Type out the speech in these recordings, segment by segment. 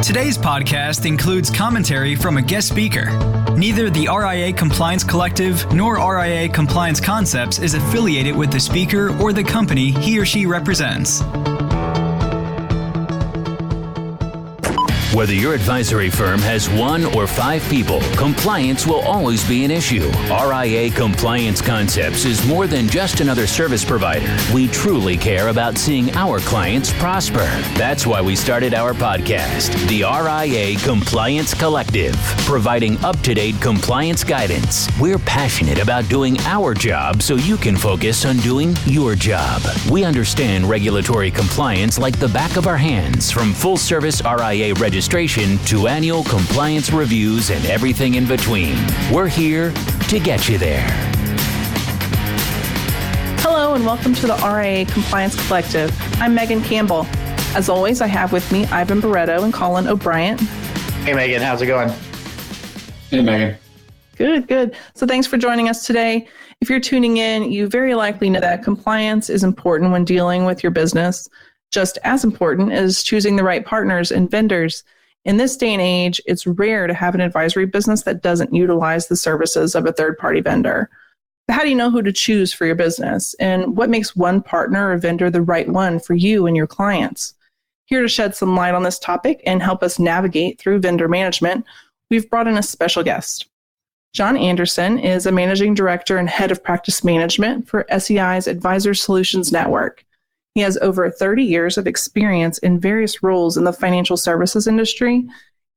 Today's podcast includes commentary from a guest speaker. Neither the RIA Compliance Collective nor RIA Compliance Concepts is affiliated with the speaker or the company he or she represents. Whether your advisory firm has 1 or 5 people, compliance will always be an issue. RIA Compliance Concepts is more than just another service provider. We truly care about seeing our clients prosper. That's why we started our podcast, the RIA Compliance Collective, providing up-to-date compliance guidance. We're passionate about doing our job so you can focus on doing your job. We understand regulatory compliance like the back of our hands, from full-service RIA registration to annual compliance reviews and everything in between. We're here to get you there. Hello and welcome to the RIA Compliance Collective. I'm Megan Campbell. As always, I have with me Ivan Barreto and Colin O'Brien. Hey Megan, how's it going? Hey Megan. Good. So thanks for joining us today. If you're tuning in, you very likely know that compliance is important when dealing with your business. Just as important is choosing the right partners and vendors. In this day and age, it's rare to have an advisory business that doesn't utilize the services of a third-party vendor. How do you know who to choose for your business? And what makes one partner or vendor the right one for you and your clients? Here to shed some light on this topic and help us navigate through vendor management, we've brought in a special guest. John Anderson is a managing director and head of practice management for SEI's Advisor Solutions Network. He has over 30 years of experience in various roles in the financial services industry.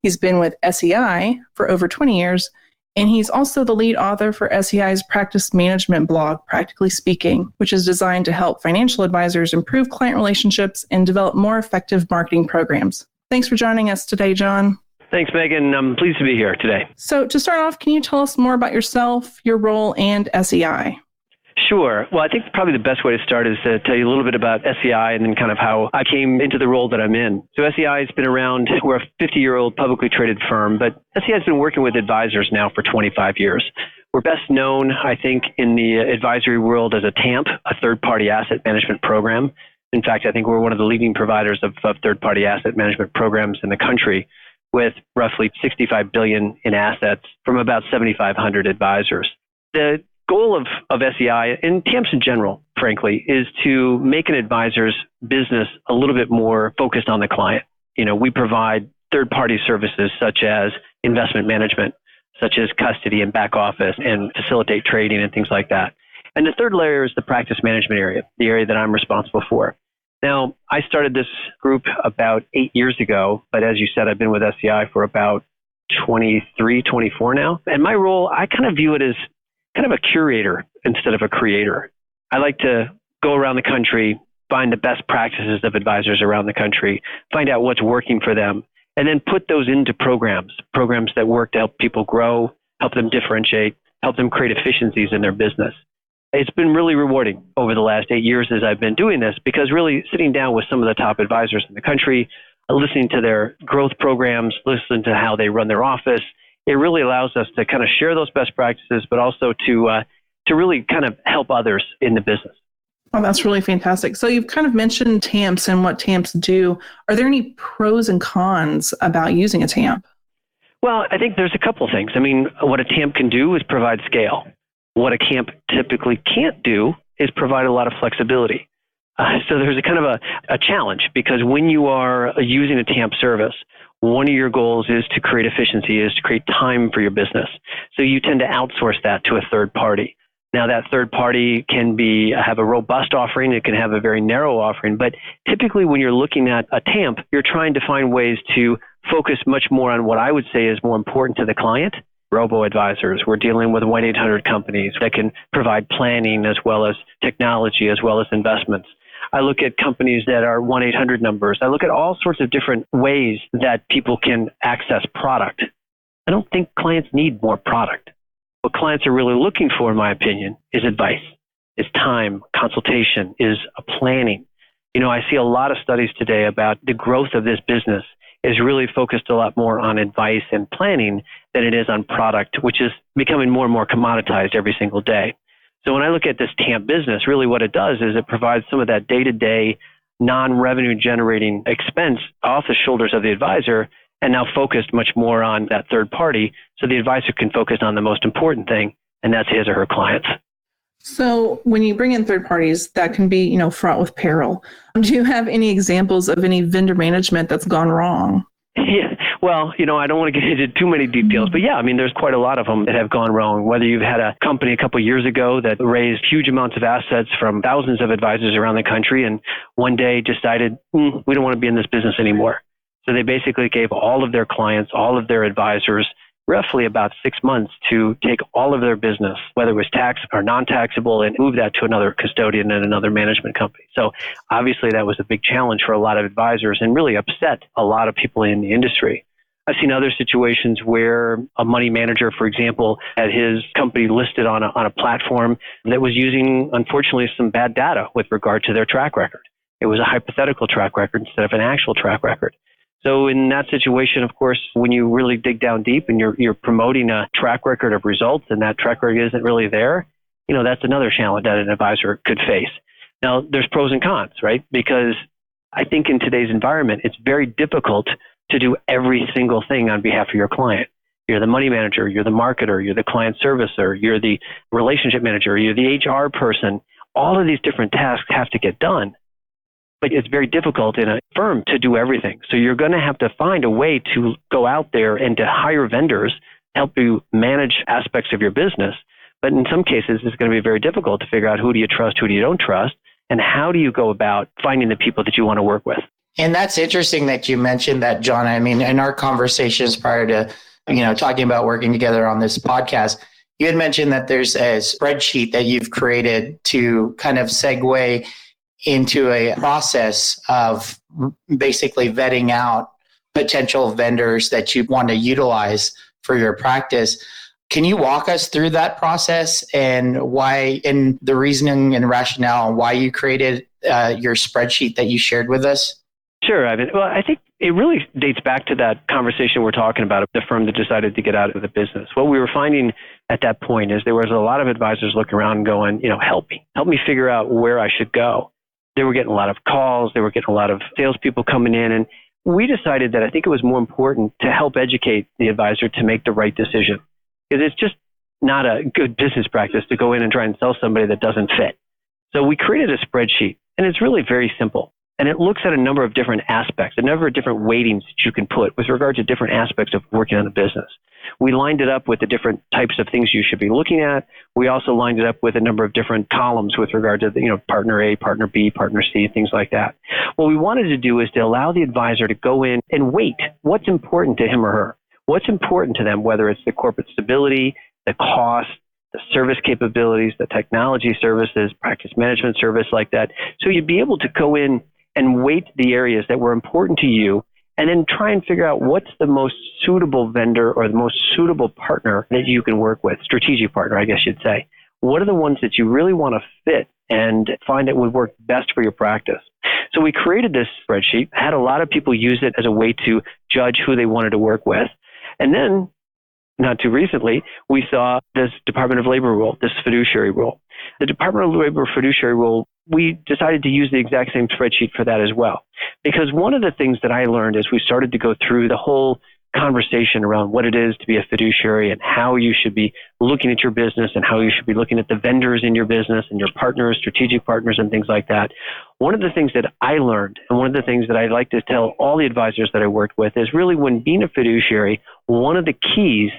He's been with SEI for over 20 years, and he's also the lead author for SEI's practice management blog, Practically Speaking, which is designed to help financial advisors improve client relationships and develop more effective marketing programs. Thanks for joining us today, John. Thanks, Megan. I'm pleased to be here today. So to start off, can you tell us more about yourself, your role, and SEI? Sure. Well, I think probably the best way to start is to tell you a little bit about SEI and then kind of how I came into the role that I'm in. So SEI has been around. We're a 50-year-old publicly traded firm, but SEI has been working with advisors now for 25 years. We're best known, I think, in the advisory world as a TAMP, a third-party asset management program. In fact, I think we're one of the leading providers of third-party asset management programs in the country, with roughly $65 billion in assets from about 7,500 advisors. The goal of SEI and TAMPs in general, frankly, is to make an advisor's business a little bit more focused on the client. We provide third-party services such as investment management, such as custody and back office, and facilitate trading and things like that. And the third layer is the practice management area, the area that I'm responsible for. Now, I started this group about 8 years ago, but as you said, I've been with SEI for about 23, 24 now. And my role, I kind of view it as kind of a curator instead of a creator. I like to go around the country, find the best practices of advisors around the country, find out what's working for them, and then put those into programs that work to help people grow, help them differentiate, help them create efficiencies in their business. It's been really rewarding over the last 8 years as I've been doing this, because really sitting down with some of the top advisors in the country, listening to their growth programs, listening to how they run their office, it really allows us to kind of share those best practices, but also to really kind of help others in the business. Oh, that's really fantastic. So you've kind of mentioned TAMPs and what TAMPs do. Are there any pros and cons about using a TAMP? Well, I think there's a couple of things. I mean, what a TAMP can do is provide scale. What a TAMP typically can't do is provide a lot of flexibility. So there's a kind of a challenge, because when you are using a TAMP service, one of your goals is to create efficiency, is to create time for your business. So you tend to outsource that to a third party. Now, that third party can have a robust offering. It can have a very narrow offering. But typically, when you're looking at a TAMP, you're trying to find ways to focus much more on what I would say is more important to the client. Robo-advisors. We're dealing with 1-800 companies that can provide planning as well as technology as well as investments. I look at companies that are 1-800 numbers. I look at all sorts of different ways that people can access product. I don't think clients need more product. What clients are really looking for, in my opinion, is advice, is time, consultation, is a planning. I see a lot of studies today about the growth of this business is really focused a lot more on advice and planning than it is on product, which is becoming more and more commoditized every single day. So when I look at this TAMP business, really what it does is it provides some of that day-to-day non-revenue generating expense off the shoulders of the advisor and now focused much more on that third party so the advisor can focus on the most important thing, and that's his or her clients. So when you bring in third parties, that can be, fraught with peril. Do you have any examples of any vendor management that's gone wrong? Yeah, well, I don't want to get into too many details, but yeah, there's quite a lot of them that have gone wrong. Whether you've had a company a couple of years ago that raised huge amounts of assets from thousands of advisors around the country and one day decided, we don't want to be in this business anymore. So they basically gave all of their clients, all of their advisors, roughly about 6 months to take all of their business, whether it was tax or non-taxable, and move that to another custodian and another management company. So obviously that was a big challenge for a lot of advisors and really upset a lot of people in the industry. I've seen other situations where a money manager, for example, had his company listed on a platform that was using, unfortunately, some bad data with regard to their track record. It was a hypothetical track record instead of an actual track record. So in that situation, of course, when you really dig down deep and you're promoting a track record of results and that track record isn't really there, that's another challenge that an advisor could face. Now, there's pros and cons, right? Because I think in today's environment, it's very difficult to do every single thing on behalf of your client. You're the money manager, you're the marketer, you're the client servicer, you're the relationship manager, you're the HR person. All of these different tasks have to get done. But it's very difficult in a firm to do everything. So you're going to have to find a way to go out there and to hire vendors, help you manage aspects of your business. But in some cases, it's going to be very difficult to figure out who do you trust, who do you don't trust, and how do you go about finding the people that you want to work with. And that's interesting that you mentioned that, John. In our conversations prior to, talking about working together on this podcast, you had mentioned that there's a spreadsheet that you've created to kind of segue into a process of basically vetting out potential vendors that you want to utilize for your practice. Can you walk us through that process and why, and the reasoning and rationale on why you created your spreadsheet that you shared with us? Sure, Ivan. Well, I think it really dates back to that conversation we're talking about, the firm that decided to get out of the business. What we were finding at that point is there was a lot of advisors looking around and going, help me figure out where I should go. They were getting a lot of calls. They were getting a lot of salespeople coming in. And we decided that I think it was more important to help educate the advisor to make the right decision. Because it's just not a good business practice to go in and try and sell somebody that doesn't fit. So we created a spreadsheet, and it's really very simple. And it looks at a number of different aspects, a number of different weightings that you can put with regard to different aspects of working on a business. We lined it up with the different types of things you should be looking at. We also lined it up with a number of different columns with regard to the, partner A, partner B, partner C, things like that. What we wanted to do is to allow the advisor to go in and weight what's important to him or her. What's important to them, whether it's the corporate stability, the cost, the service capabilities, the technology services, practice management service like that. So you'd be able to go in and weight the areas that were important to you, and then try and figure out what's the most suitable vendor or the most suitable partner that you can work with, strategic partner, I guess you'd say. What are the ones that you really want to fit and find that would work best for your practice? So we created this spreadsheet, had a lot of people use it as a way to judge who they wanted to work with. And then, not too recently, we saw this Department of Labor rule, this fiduciary rule. The Department of Labor fiduciary rule, we decided to use the exact same spreadsheet for that as well. Because one of the things that I learned as we started to go through the whole conversation around what it is to be a fiduciary and how you should be looking at your business and how you should be looking at the vendors in your business and your partners, strategic partners and things like that. One of the things that I learned and one of the things that I like to tell all the advisors that I worked with is really when being a fiduciary, one of the keys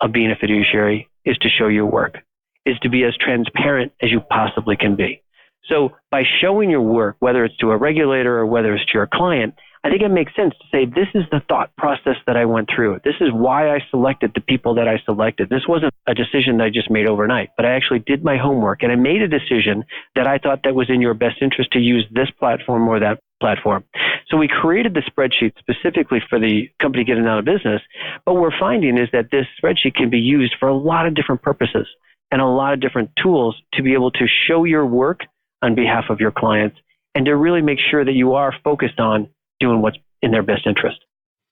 of being a fiduciary is to show your work, is to be as transparent as you possibly can be. So by showing your work, whether it's to a regulator or whether it's to your client, I think it makes sense to say, this is the thought process that I went through. This is why I selected the people that I selected. This wasn't a decision that I just made overnight, but I actually did my homework and I made a decision that I thought that was in your best interest to use this platform or that platform. So we created the spreadsheet specifically for the company getting out of business. But what we're finding is that this spreadsheet can be used for a lot of different purposes and a lot of different tools to be able to show your work on behalf of your clients and to really make sure that you are focused on doing what's in their best interest.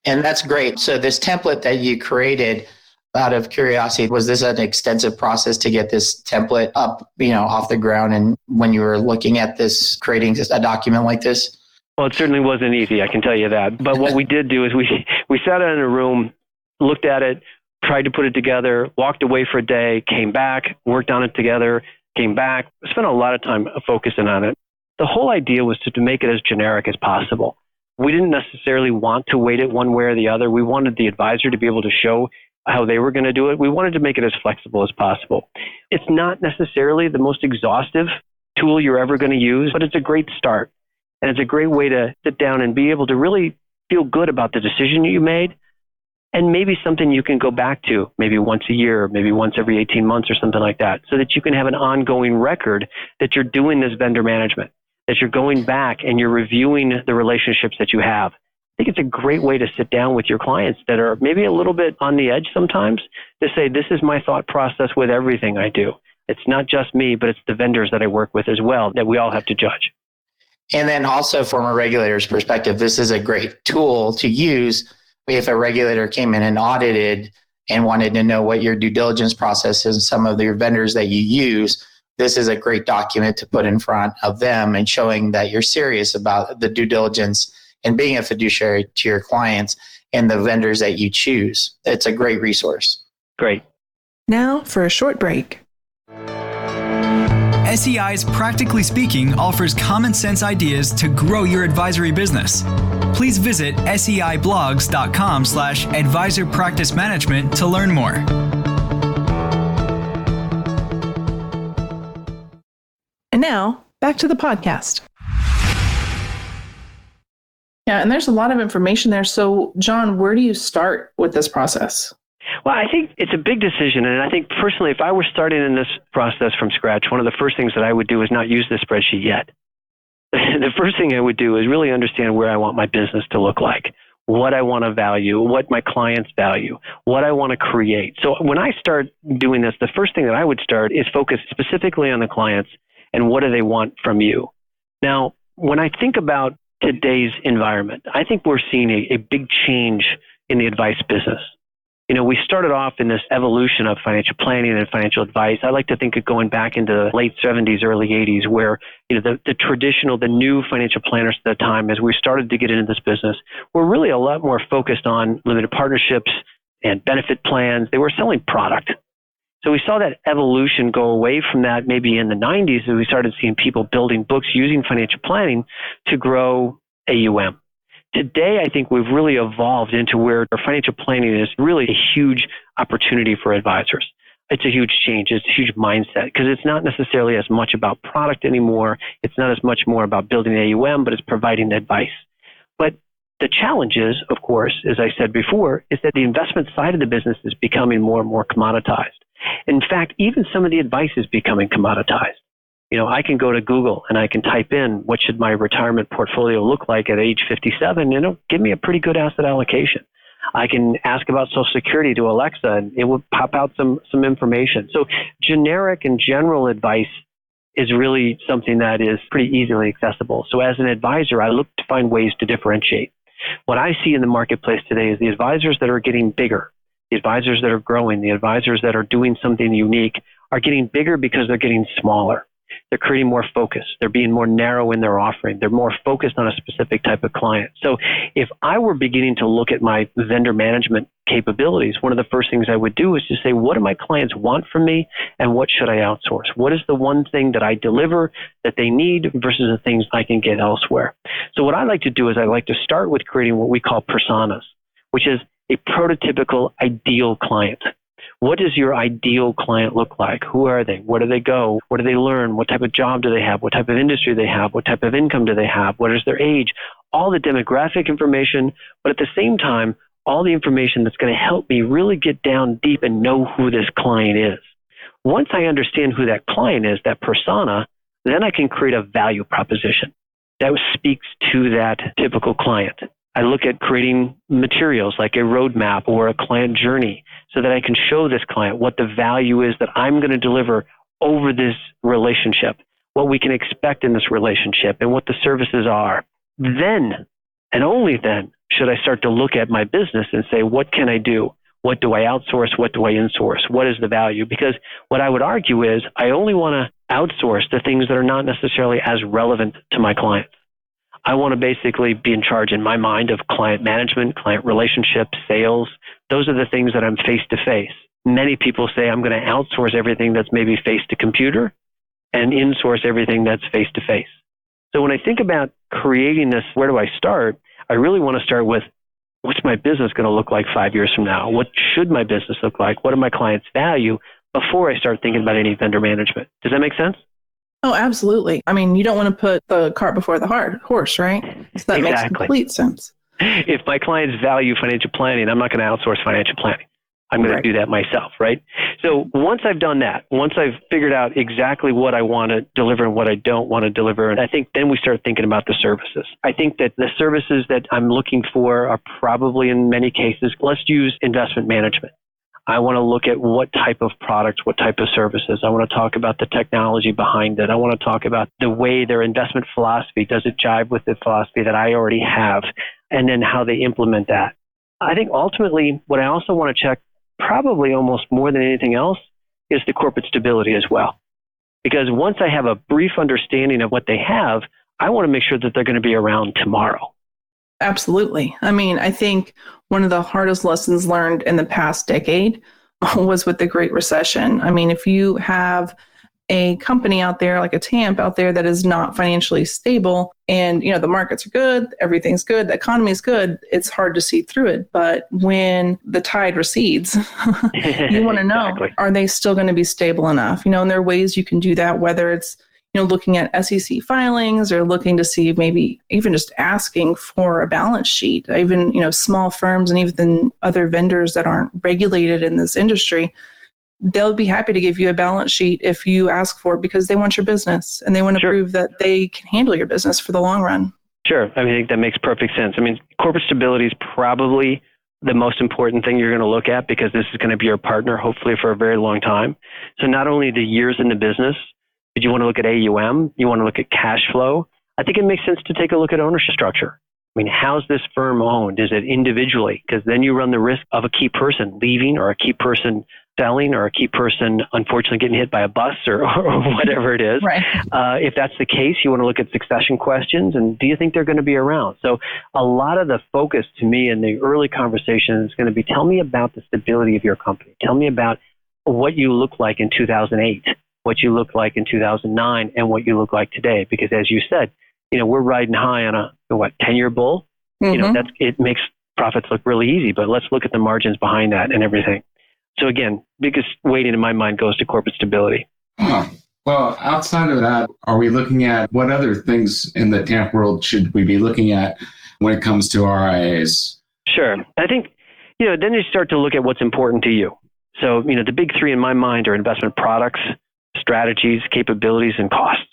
And that's great. So this template that you created, out of curiosity, was this an extensive process to get this template up, off the ground? And when you were looking at this, creating a document like this? Well, it certainly wasn't easy, I can tell you that. But what we did do is we sat in a room, looked at it, tried to put it together, walked away for a day, came back, worked on it together, came back, spent a lot of time focusing on it. The whole idea was to make it as generic as possible. We didn't necessarily want to weight it one way or the other. We wanted the advisor to be able to show how they were going to do it. We wanted to make it as flexible as possible. It's not necessarily the most exhaustive tool you're ever going to use, but it's a great start. And it's a great way to sit down and be able to really feel good about the decision you made, and maybe something you can go back to maybe once a year, maybe once every 18 months or something like that, so that you can have an ongoing record that you're doing this vendor management, that you're going back and you're reviewing the relationships that you have. I think it's a great way to sit down with your clients that are maybe a little bit on the edge sometimes to say, this is my thought process with everything I do. It's not just me, but it's the vendors that I work with as well that we all have to judge. And then also from a regulator's perspective, this is a great tool to use if a regulator came in and audited and wanted to know what your due diligence process is and some of your vendors that you use. This is a great document to put in front of them and showing that you're serious about the due diligence and being a fiduciary to your clients and the vendors that you choose. It's a great resource. Great. Now for a short break. SEI's Practically Speaking offers common sense ideas to grow your advisory business. Please visit seiblogs.com/advisor practice management to learn more. And now back to the podcast. Yeah, and there's a lot of information there. So, John, where do you start with this process? Well, I think it's a big decision. And I think personally, if I were starting in this process from scratch, one of the first things that I would do is not use this spreadsheet yet. The first thing I would do is really understand where I want my business to look like, what I want to value, what my clients value, what I want to create. So when I start doing this, the first thing that I would start is focus specifically on the clients and what do they want from you. Now, when I think about today's environment, I think we're seeing a big change in the advice business. You know, we started off in this evolution of financial planning and financial advice. I like to think of going back into the late 70s, early 80s, where, you know, the traditional, the new financial planners at the time, as we started to get into this business, were really a lot more focused on limited partnerships and benefit plans. They were selling product. So we saw that evolution go away from that maybe in the 90s, as we started seeing people building books using financial planning to grow AUM. Today, I think we've really evolved into where our financial planning is really a huge opportunity for advisors. It's a huge change. It's a huge mindset because it's not necessarily as much about product anymore. It's not as much more about building AUM, but it's providing advice. But the challenge is, of course, as I said before, is that the investment side of the business is becoming more and more commoditized. In fact, even some of the advice is becoming commoditized. You know, I can go to Google and I can type in what should my retirement portfolio look like at age 57, and it'll give me a pretty good asset allocation. I can ask about Social Security to Alexa and it will pop out some information. So generic and general advice is really something that is pretty easily accessible. So as an advisor, I look to find ways to differentiate. What I see in the marketplace today is the advisors that are getting bigger, the advisors that are growing, the advisors that are doing something unique are getting bigger because they're getting smaller. They're creating more focus. They're being more narrow in their offering. They're more focused on a specific type of client. So if I were beginning to look at my vendor management capabilities, one of the first things I would do is to say, what do my clients want from me and what should I outsource? What is the one thing that I deliver that they need versus the things I can get elsewhere? So what I like to do is I like to start with creating what we call personas, which is a prototypical ideal client. What does your ideal client look like? Who are they? Where do they go? What do they learn? What type of job do they have? What type of industry do they have? What type of income do they have? What is their age? All the demographic information, but at the same time, all the information that's going to help me really get down deep and know who this client is. Once I understand who that client is, that persona, then I can create a value proposition that speaks to that typical client. I look at creating materials like a roadmap or a client journey so that I can show this client what the value is that I'm going to deliver over this relationship, what we can expect in this relationship, and what the services are. Then, and only then, should I start to look at my business and say, what can I do? What do I outsource? What do I insource? What is the value? Because what I would argue is I only want to outsource the things that are not necessarily as relevant to my clients. I want to basically be in charge in my mind of client management, client relationships, sales. Those are the things that I'm face to face. Many people say I'm going to outsource everything that's maybe face to computer and insource everything that's face to face. So when I think about creating this, where do I start? I really want to start with, what's my business going to look like 5 years from now? What should my business look like? What do my clients value before I start thinking about any vendor management? Does that make sense? Oh, absolutely. I mean, you don't want to put the cart before the horse, right? So that makes complete sense. If my clients value financial planning, I'm not going to outsource financial planning. I'm going to do that myself, right? So once I've done that, once I've figured out exactly what I want to deliver and what I don't want to deliver, and I think then we start thinking about the services. I think that the services that I'm looking for are probably in many cases, let's use investment management. I want to look at what type of products, what type of services. I want to talk about the technology behind it. I want to talk about the way their investment philosophy, does it jive with the philosophy that I already have, and then how they implement that. I think ultimately what I also want to check, probably almost more than anything else, is the corporate stability as well. Because once I have a brief understanding of what they have, I want to make sure that they're going to be around tomorrow. Absolutely. I mean, I think one of the hardest lessons learned in the past decade was with the Great Recession. I mean, if you have a company out there, like a TAMP out there, that is not financially stable and, the markets are good, everything's good, the economy is good, it's hard to see through it. But when the tide recedes, you want to know, are they still going to be stable enough? And there are ways you can do that, whether it's looking at SEC filings or looking to see maybe even just asking for a balance sheet. Even, small firms and even other vendors that aren't regulated in this industry, they'll be happy to give you a balance sheet if you ask for it because they want your business and they want to prove that they can handle your business for the long run. Sure. I think that makes perfect sense. I mean, corporate stability is probably the most important thing you're going to look at because this is going to be your partner, hopefully for a very long time. So not only the years in the business, but you want to look at AUM, you want to look at cash flow. I think it makes sense to take a look at ownership structure. I mean, how's this firm owned? Is it individually? Because then you run the risk of a key person leaving or a key person selling or a key person unfortunately getting hit by a bus or whatever it is. Right. If that's the case, you want to look at succession questions and do you think they're going to be around? So a lot of the focus to me in the early conversation is going to be, tell me about the stability of your company. Tell me about what you look like in 2008, what you look like in 2009, and what you look like today. Because as you said, we're riding high on a 10-year bull. Mm-hmm. It makes profits look really easy, but let's look at the margins behind that and everything. So again, biggest weighting in my mind goes to corporate stability. Well, outside of that, are we looking at what other things in the TAMP world should we be looking at when it comes to RIAs? Sure. I think, then you start to look at what's important to you. So, the big three in my mind are investment products, strategies, capabilities, and costs.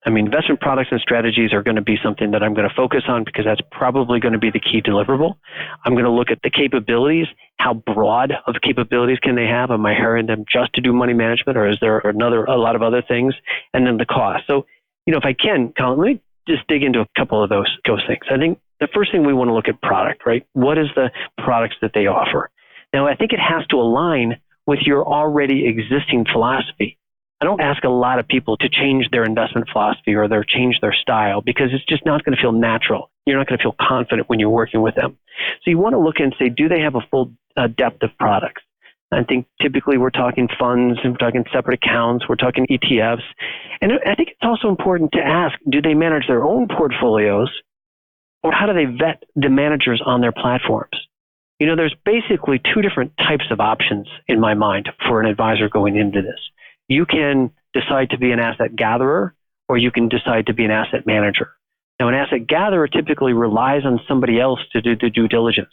I mean, investment products and strategies are going to be something that I'm going to focus on because that's probably going to be the key deliverable. I'm going to look at the capabilities. How broad of capabilities can they have? Am I hiring them just to do money management, or is there a lot of other things? And then the cost. So, if I can, Colin, let me just dig into a couple of those things. I think the first thing we want to look at product, right? What is the products that they offer? Now, I think it has to align with your already existing philosophy. I don't ask a lot of people to change their investment philosophy or change their style because it's just not going to feel natural. You're not going to feel confident when you're working with them. So you want to look and say, do they have a full depth of products? I think typically we're talking funds, and we're talking separate accounts, we're talking ETFs. And I think it's also important to ask, do they manage their own portfolios, or how do they vet the managers on their platforms? There's basically two different types of options in my mind for an advisor going into this. You can decide to be an asset gatherer, or you can decide to be an asset manager. Now, an asset gatherer typically relies on somebody else to do the due diligence.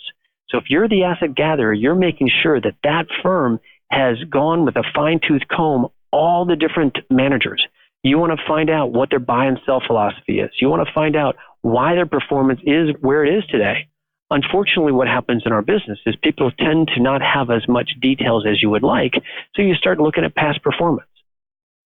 So if you're the asset gatherer, you're making sure that that firm has gone with a fine-tooth comb all the different managers. You want to find out what their buy and sell philosophy is. You want to find out why their performance is where it is today. Unfortunately, what happens in our business is people tend to not have as much details as you would like, so you start looking at past performance.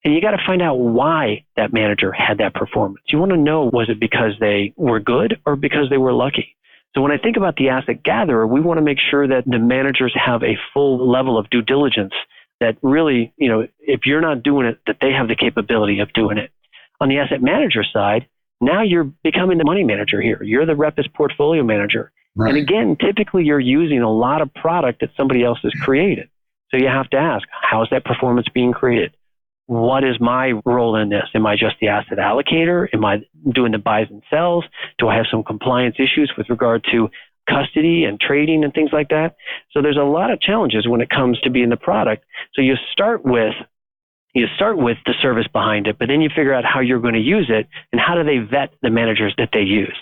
And you got to find out why that manager had that performance. You want to know, was it because they were good or because they were lucky? So when I think about the asset gatherer, we want to make sure that the managers have a full level of due diligence that really, if you're not doing it, that they have the capability of doing it. On the asset manager side, Now you're becoming the money manager here. You're the rep as portfolio manager. Right. And again, typically you're using a lot of product that somebody else has created. So you have to ask, how's that performance being created? What is my role in this? Am I just the asset allocator? Am I doing the buys and sells? Do I have some compliance issues with regard to custody and trading and things like that? So there's a lot of challenges when it comes to being the product. So you start with the service behind it, but then you figure out how you're going to use it and how do they vet the managers that they use.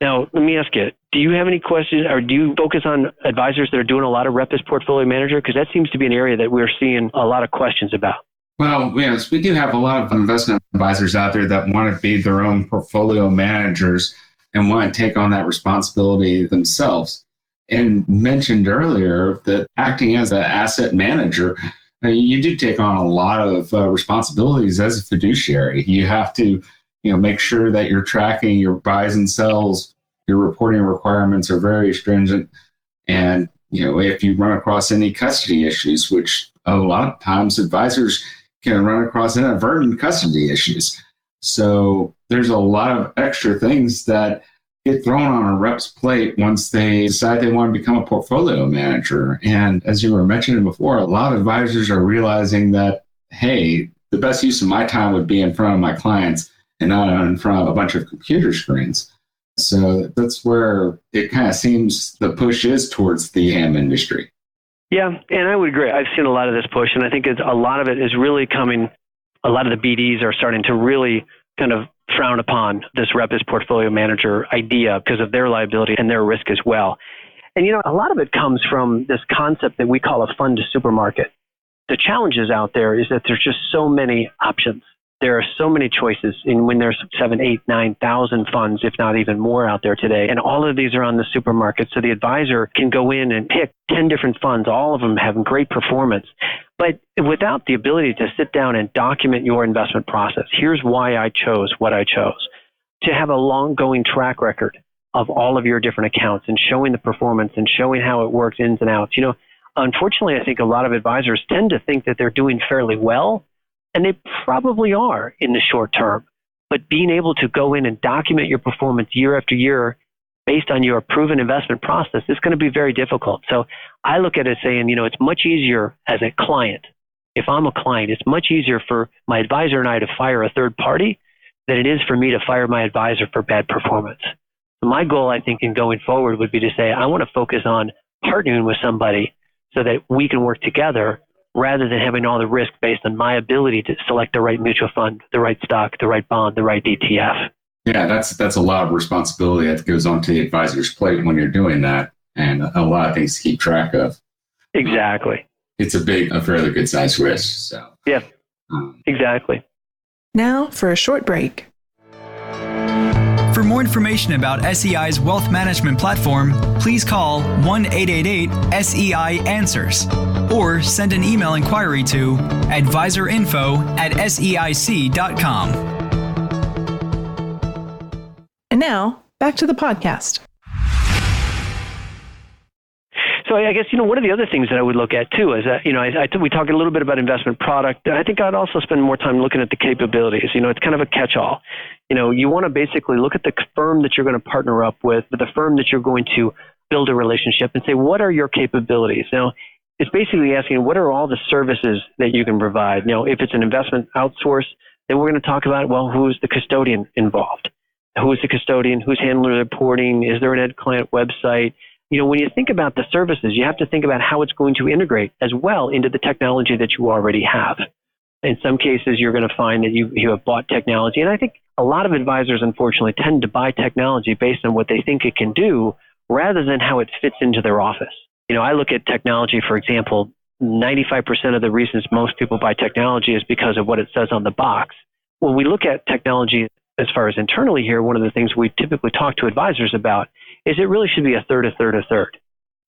Now, let me ask you, do you have any questions, or do you focus on advisors that are doing a lot of rep as portfolio manager? Because that seems to be an area that we're seeing a lot of questions about. Well, yes, we do have a lot of investment advisors out there that want to be their own portfolio managers and want to take on that responsibility themselves. And mentioned earlier that acting as an asset manager, you do take on a lot of responsibilities as a fiduciary. You have to, make sure that you're tracking your buys and sells. Your reporting requirements are very stringent. And, if you run across any custody issues, which a lot of times advisors can run across inadvertent custody issues. So there's a lot of extra things that get thrown on a rep's plate once they decide they want to become a portfolio manager. And as you were mentioning before, a lot of advisors are realizing that, hey, the best use of my time would be in front of my clients and not in front of a bunch of computer screens. So that's where it kind of seems the push is towards the TAMP industry. Yeah, and I would agree. I've seen a lot of this push, and I think a lot of it is really coming. A lot of the BDs are starting to really kind of frown upon this rep as portfolio manager idea because of their liability and their risk as well. And, a lot of it comes from this concept that we call a fund to supermarket. The challenges out there is that there's just so many options. There are so many choices when there's 7,000, 8,000, 9,000 funds, if not even more out there today. And all of these are on the supermarket. So the advisor can go in and pick 10 different funds, all of them having great performance. But without the ability to sit down and document your investment process, here's why I chose what I chose. To have a long-going track record of all of your different accounts and showing the performance and showing how it works ins and outs. Unfortunately, I think a lot of advisors tend to think that they're doing fairly well, and they probably are in the short term. But being able to go in and document your performance year after year based on your proven investment process is going to be very difficult. So I look at it saying, it's much easier as a client. If I'm a client, it's much easier for my advisor and I to fire a third party than it is for me to fire my advisor for bad performance. So my goal, I think, in going forward would be to say, I want to focus on partnering with somebody so that we can work together rather than having all the risk based on my ability to select the right mutual fund, the right stock, the right bond, the right ETF. Yeah, that's a lot of responsibility that goes onto the advisor's plate when you're doing that, and a lot of things to keep track of. Exactly. It's a fairly good sized risk. So yeah, exactly. Now for a short break. For more information about SEI's wealth management platform, please call 1-888-SEI-ANSWERS or send an email inquiry to advisorinfo@seic.com. And now, back to the podcast. So I guess, one of the other things that I would look at too is that, we talked a little bit about investment product. I think I'd also spend more time looking at the capabilities. It's kind of a catch-all. You want to basically look at the firm that you're going to partner up with, the firm that you're going to build a relationship, and say, what are your capabilities? Now, it's basically asking, what are all the services that you can provide? If it's an investment outsource, then we're going to talk about, well, who's the custodian involved? Who is the custodian? Who's handling the reporting? Is there an ed client website? When you think about the services, you have to think about how it's going to integrate as well into the technology that you already have. In some cases, you're going to find that you have bought technology. And I think a lot of advisors, unfortunately, tend to buy technology based on what they think it can do rather than how it fits into their office. I look at technology, for example, 95% of the reasons most people buy technology is because of what it says on the box. When we look at technology as far as internally here, one of the things we typically talk to advisors about is it really should be a third, a third, a third.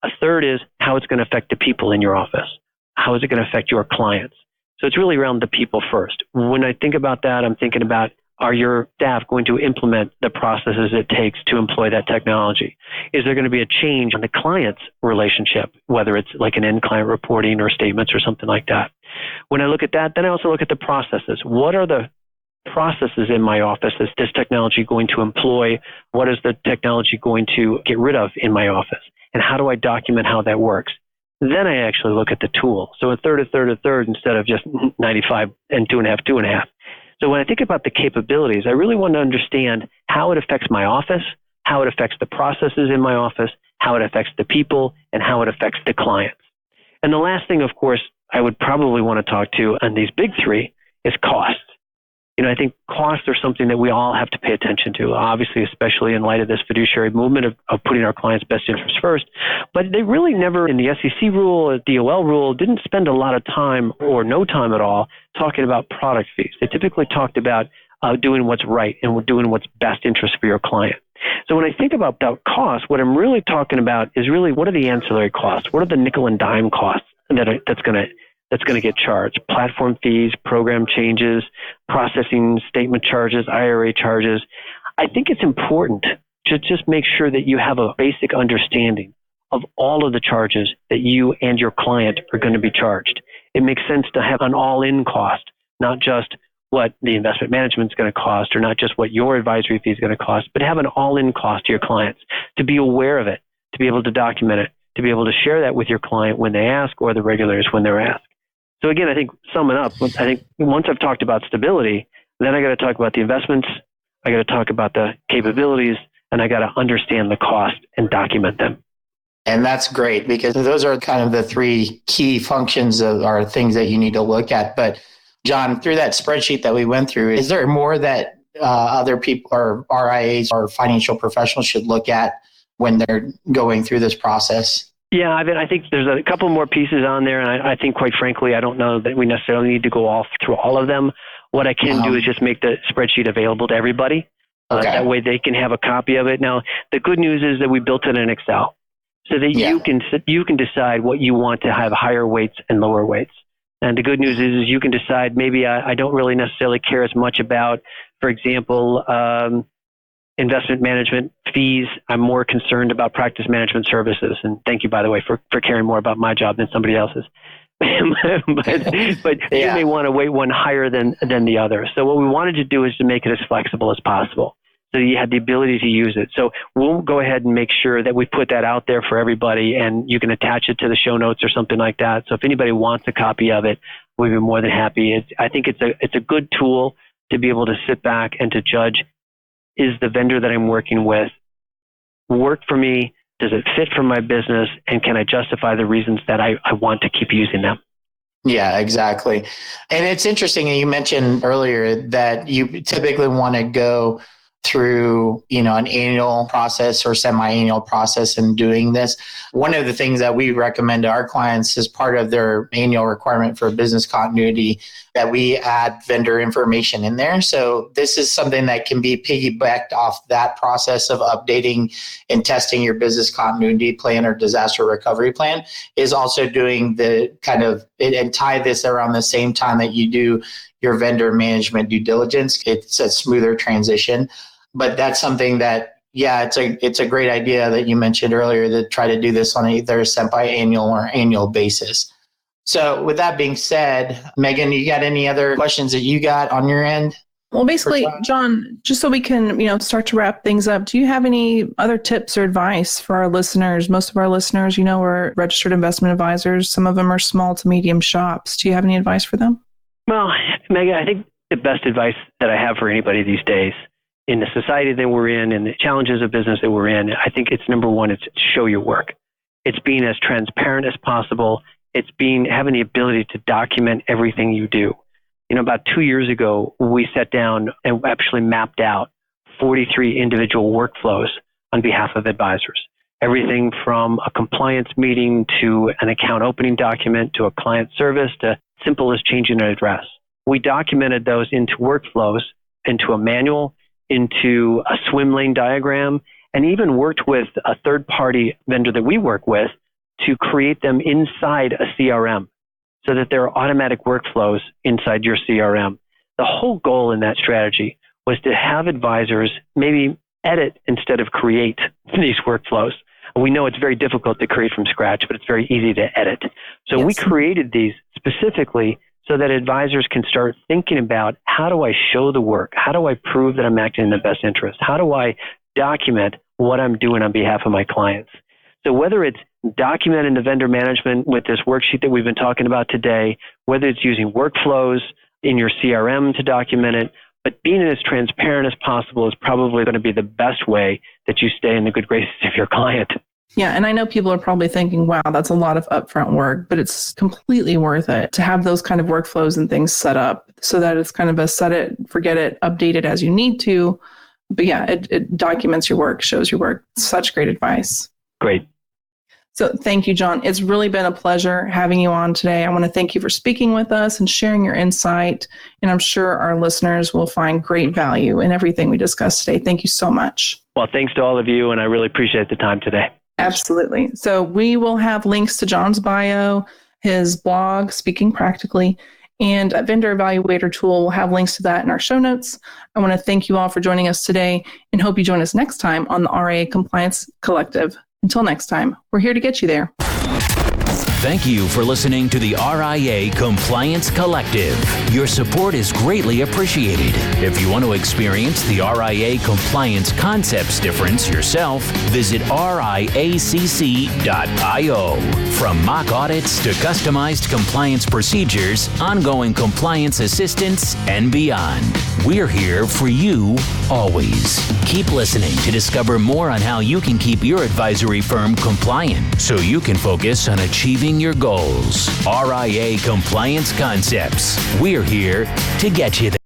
A third is how it's going to affect the people in your office. How is it going to affect your clients? So it's really around the people first. When I think about that, I'm thinking about, are your staff going to implement the processes it takes to employ that technology? Is there going to be a change in the client's relationship, whether it's like an end client reporting or statements or something like that? When I look at that, then I also look at the processes. What are the processes in my office is this technology going to employ? What is the technology going to get rid of in my office? And how do I document how that works? Then I actually look at the tool. So a third instead of just 95 and 2.5. So when I think about the capabilities, I really want to understand how it affects my office, how it affects the processes in my office, how it affects the people, and how it affects the clients. And the last thing, of course, I would probably want to talk to on these big three is costs. I think costs are something that we all have to pay attention to, obviously, especially in light of this fiduciary movement of putting our clients' best interests first. But they really never, in the SEC rule or DOL rule, didn't spend a lot of time or no time at all talking about product fees. They typically talked about doing what's right and doing what's best interest for your client. So when I think about that cost, what I'm really talking about is really what are the ancillary costs? What are the nickel and dime costs that's going to get charged? Platform fees, program changes, processing statement charges, IRA charges. I think it's important to just make sure that you have a basic understanding of all of the charges that you and your client are going to be charged. It makes sense to have an all-in cost, not just what the investment management is going to cost or not just what your advisory fee is going to cost, but have an all-in cost to your clients, to be aware of it, to be able to document it, to be able to share that with your client when they ask or the regulators when they're asked. So again, I think summing up, I think once I've talked about stability, then I got to talk about the investments, I got to talk about the capabilities, and I got to understand the cost and document them. And that's great because those are kind of the three key functions or things that you need to look at. But John, through that spreadsheet that we went through, is there more that other people or RIAs or financial professionals should look at when they're going through this process? Yeah, I think there's a couple more pieces on there, and I think, quite frankly, I don't know that we necessarily need to go through all of them. What I can do is just make the spreadsheet available to everybody. Okay. That way they can have a copy of it. Now, the good news is that we built it in Excel so that you can decide what you want to have higher weights and lower weights. And the good news is you can decide maybe I don't really necessarily care as much about, for example, investment management fees. I'm more concerned about practice management services. And thank you, by the way, for caring more about my job than somebody else's. but you may want to weight one higher than the other. So what we wanted to do is to make it as flexible as possible, so you had the ability to use it. So we'll go ahead and make sure that we put that out there for everybody, and you can attach it to the show notes or something like that. So if anybody wants a copy of it, we'd be more than happy. I think it's a good tool to be able to sit back and to judge, is the vendor that I'm working with work for me? Does it fit for my business? And can I justify the reasons that I want to keep using them? Yeah, exactly. And it's interesting. You mentioned earlier that you typically want to go through, an annual process or semi-annual process in doing this. One of the things that we recommend to our clients as part of their annual requirement for business continuity, that we add vendor information in there. So this is something that can be piggybacked off that process of updating and testing your business continuity plan or disaster recovery plan, is also doing the kind of, and tie this around the same time that you do your vendor management due diligence. It's a smoother transition. But that's something that, it's a great idea that you mentioned earlier, to try to do this on either a semi-annual or annual basis. So with that being said, Megan, you got any other questions that you got on your end? Well, basically, John, just so we can, start to wrap things up, do you have any other tips or advice for our listeners? Most of our listeners, are registered investment advisors. Some of them are small to medium shops. Do you have any advice for them? Well, Megan, I think the best advice that I have for anybody these days, in the society that we're in and the challenges of business that we're in, I think it's number one, it's show your work. It's being as transparent as possible. It's having the ability to document everything you do. About 2 years ago, we sat down and actually mapped out 43 individual workflows on behalf of advisors. Everything from a compliance meeting to an account opening document to a client service to simple as changing an address. We documented those into workflows, into a manual, into a swim lane diagram, and even worked with a third-party vendor that we work with to create them inside a CRM so that there are automatic workflows inside your CRM. The whole goal in that strategy was to have advisors maybe edit instead of create these workflows. We know it's very difficult to create from scratch, but it's very easy to edit. So we created these specifically so that advisors can start thinking about, how do I show the work? How do I prove that I'm acting in the best interest? How do I document what I'm doing on behalf of my clients? So whether it's documenting the vendor management with this worksheet that we've been talking about today, whether it's using workflows in your CRM to document it, but being as transparent as possible is probably going to be the best way that you stay in the good graces of your client. Yeah, and I know people are probably thinking, wow, that's a lot of upfront work, but it's completely worth it to have those kind of workflows and things set up so that it's kind of a set it, forget it, update it as you need to. But yeah, it documents your work, shows your work. Such great advice. Great. So thank you, John. It's really been a pleasure having you on today. I want to thank you for speaking with us and sharing your insight. And I'm sure our listeners will find great value in everything we discussed today. Thank you so much. Well, thanks to all of you, and I really appreciate the time today. Absolutely. So we will have links to John's bio, his blog, Speaking Practically, and a vendor evaluator tool. We'll have links to that in our show notes. I want to thank you all for joining us today and hope you join us next time on the RIA Compliance Collective. Until next time, we're here to get you there. Thank you for listening to the RIA Compliance Collective. Your support is greatly appreciated. If you want to experience the RIA compliance concepts difference yourself, visit RIACC.io. From mock audits to customized compliance procedures, ongoing compliance assistance, and beyond. We're here for you always. Keep listening to discover more on how you can keep your advisory firm compliant so you can focus on achieving your goals. RIA Compliance Concepts. We're here to get you there.